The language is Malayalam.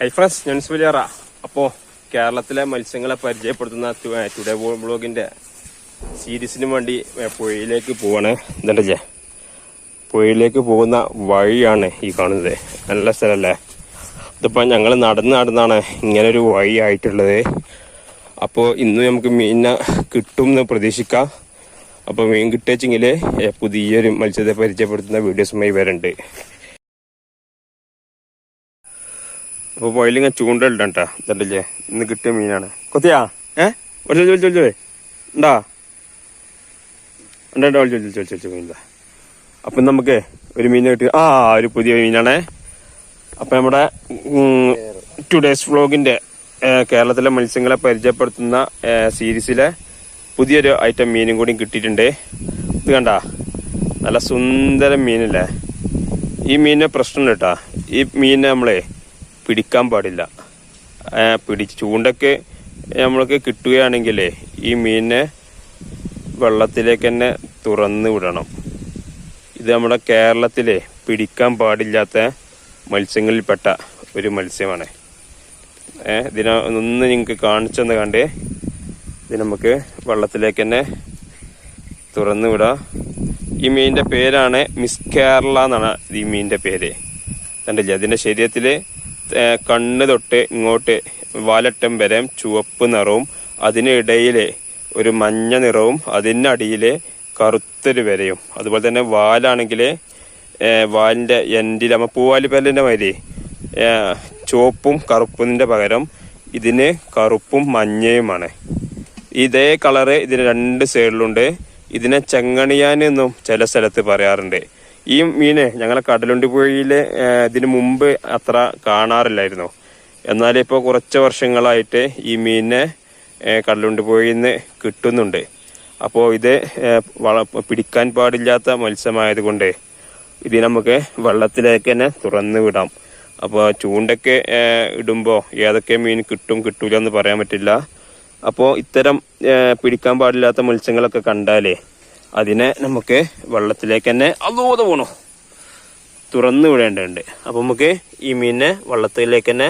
ഹൈ ഫ്രണ്ട്സ്, ഞാൻ സുലിയാറ. അപ്പോൾ കേരളത്തിലെ മത്സ്യങ്ങളെ പരിചയപ്പെടുത്തുന്ന ടുഡേ വ്ളോഗിന്റെ സീരീസിന് വേണ്ടി പുഴയിലേക്ക് പോവാണ്. എന്താ പുഴയിലേക്ക് പോകുന്ന വഴിയാണ് ഈ കാണുന്നത്. നല്ല സ്ഥലമല്ലേ? ഇതിപ്പോൾ ഞങ്ങൾ നടന്നാണ് ഇങ്ങനൊരു വഴി ആയിട്ടുള്ളത്. അപ്പോൾ ഇന്ന് നമുക്ക് മീനിനെ കിട്ടും എന്ന് പ്രതീക്ഷിക്കാം. അപ്പോൾ മീൻ കിട്ടിയെങ്കിൽ പുതിയൊരു മത്സ്യത്തെ പരിചയപ്പെടുത്തുന്ന വീഡിയോസുമായി വരുന്നുണ്ട്. അപ്പോൾ പുഴയിലിങ്ങനെ ചൂണ്ടലിട്ടാ. ഇതല്ലേ ഇന്ന് കിട്ടിയ മീനാണ്. കൊത്തിയാ ചോദിച്ചേ ഉണ്ടാ ചോദിച്ചു മീൻ. അപ്പം നമുക്ക് ഒരു മീൻ കിട്ടി. ഒരു പുതിയ മീനാണ്. അപ്പം നമ്മുടെ ടുഡേസ് വ്ളോഗിന്റെ കേരളത്തിലെ മത്സ്യങ്ങളെ പരിചയപ്പെടുത്തുന്ന സീരീസിലെ പുതിയൊരു ഐറ്റം മീനും കൂടി കിട്ടിയിട്ടുണ്ട്. ഇത് കണ്ട നല്ല സുന്ദര മീനല്ലേ? ഈ മീനിന് പ്രശ്നമുണ്ട് കേട്ടാ. ഈ മീനിനെ നമ്മളെ പിടിക്കാൻ പാടില്ല. ചൂണ്ടൊക്കെ നമ്മൾക്ക് കിട്ടുകയാണെങ്കിലേ ഈ മീനിനെ വെള്ളത്തിലേക്ക് തന്നെ തുറന്നു വിടണം. ഇത് നമ്മുടെ കേരളത്തിലെ പിടിക്കാൻ പാടില്ലാത്ത മത്സ്യങ്ങളിൽപ്പെട്ട ഒരു മത്സ്യമാണ്. ഇതിനൊന്ന് നിങ്ങൾക്ക് കാണിച്ചെന്ന് കണ്ടേ. ഇത് നമുക്ക് വെള്ളത്തിലേക്ക് തന്നെ തുറന്നു വിടാം. ഈ മീനിന്റെ പേരാണ് മിസ് കേരള എന്നാണ് ഈ മീനിന്റെ പേര്. കണ്ടില്ലേ? അതിന്റെ ശരീരത്തിൽ കണ്ണ് തൊട്ട് ഇങ്ങോട്ട് വാലറ്റം വരെ ചുവപ്പ് നിറവും അതിനിടയിലെ ഒരു മഞ്ഞ നിറവും അതിനടിയിലെ കറുത്തൊരു വരയും. അതുപോലെ തന്നെ വാലാണെങ്കിൽ വാലിന്റെ എൻഡിൽ പൂവാലി പല്ലിന്റെ മാതിരി ചുവപ്പും കറുപ്പിന്റെ പകരം ഇതിന് കറുപ്പും മഞ്ഞയുമാണ്. ഇതേ കളറ് ഇതിന് രണ്ട് സൈഡിലുണ്ട്. ഇതിനെ ചെങ്ങണിയാനെന്നും ചില സ്ഥലത്ത് പറയാറുണ്ട്. ഈ മീന് ഞങ്ങളെ കടലുണ്ടി പുഴയില് ഇതിന് മുമ്പ് അത്ര കാണാറില്ലായിരുന്നു. എന്നാൽ ഇപ്പോൾ കുറച്ച് വർഷങ്ങളായിട്ട് ഈ മീനിനെ കടലുണ്ടി പുഴയിൽ നിന്ന് കിട്ടുന്നുണ്ട്. അപ്പോൾ ഇത് പിടിക്കാൻ പാടില്ലാത്ത മത്സ്യമായതുകൊണ്ട് ഇത് നമുക്ക് വെള്ളത്തിലേക്ക് തന്നെ തുറന്നു വിടാം. അപ്പോൾ ചൂണ്ടൊക്കെ ഇടുമ്പോൾ ഏതൊക്കെ മീൻ കിട്ടൂല എന്ന് പറയാൻ പറ്റില്ല. അപ്പോൾ ഇത്തരം പിടിക്കാൻ പാടില്ലാത്ത മത്സ്യങ്ങളൊക്കെ കണ്ടാലേ അതിനെ നമുക്ക് വെള്ളത്തിലേക്ക് തന്നെ തുറന്നു വിടേണ്ടതുണ്ട്. അപ്പോൾ നമുക്ക് ഈ മീനിനെ വെള്ളത്തിലേക്ക് തന്നെ